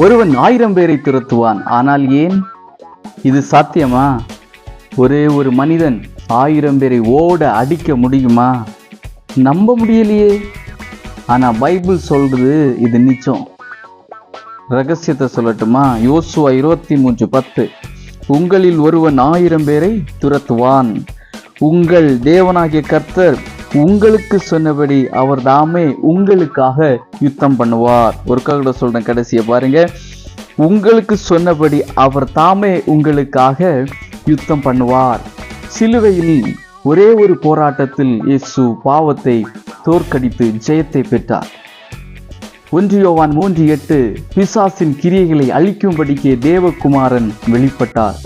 ஒருவன் 1000 பேரை துரத்துவான், ஆனால் ஏன்? இது சாத்தியமா? ஒரே ஒரு மனிதன் 1000 பேரை ஓட அடிக்க முடியுமா? நம்ப முடியலையே. ஆனா பைபிள் சொல்றது இது நிச்சயம். ரகசியத்தை சொல்லட்டுமா? யோசுவா 23:10. உங்களில் ஒருவன் 1000 பேரை துரத்துவான். உங்கள் தேவனாகிய கர்த்தர் உங்களுக்கு சொன்னபடி அவர் தாமே உங்களுக்காக யுத்தம் பண்ணுவார். ஒருக்காக சொல்றேன், கடைசியை பாருங்க. உங்களுக்கு சொன்னபடி அவர் தாமே உங்களுக்காக யுத்தம் பண்ணுவார். சிலுவையில் ஒரே ஒரு போராட்டத்தில் இயேசு பாவத்தை தோற்கடித்து ஜெயத்தை பெற்றார். 1 யோவான் 3:8. பிசாசின் கிரியைகளை அழிக்கும்படிக்கே தேவகுமாரன் வெளிப்பட்டார்.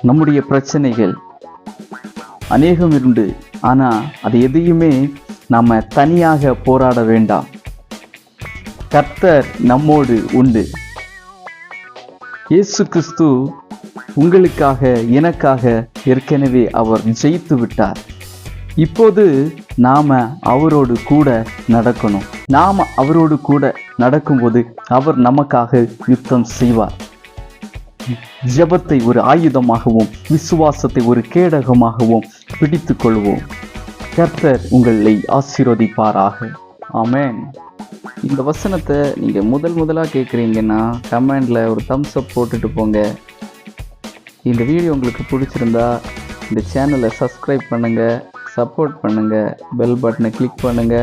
நம்முடைய பிரச்சனைகள் அநேகம் உண்டு. ஆனா அது எதையுமே நாம தனியாக போராட வேண்டாம். கர்த்தர் நம்மோடு உண்டு. இயேசு கிறிஸ்து உங்களுக்காக எனக்காக ஏற்கனவே அவர் ஜெயித்து விட்டார். இப்போது நாம அவரோடு கூட நடக்கணும். நாம அவரோடு கூட நடக்கும்போது அவர் நமக்காக யுத்தம் செய்வார். ஜெபத்தை ஒரு ஆயுதமாகவும் விசுவாசத்தை ஒரு கேடகமாகவும் பிடித்து கொள்வோம். கர்த்தர் உங்களை ஆசீர்வதிப்பாராக. ஆமென். இந்த வசனத்தை நீங்க முதலா கேட்குறீங்கன்னா கமெண்ட்ல ஒரு தம்ஸ் அப் போட்டுட்டு போங்க. இந்த வீடியோ உங்களுக்கு பிடிச்சிருந்தா இந்த சேனலை சப்ஸ்கிரைப் பண்ணுங்க, சப்போர்ட் பண்ணுங்க, பெல் பட்டனை கிளிக் பண்ணுங்க.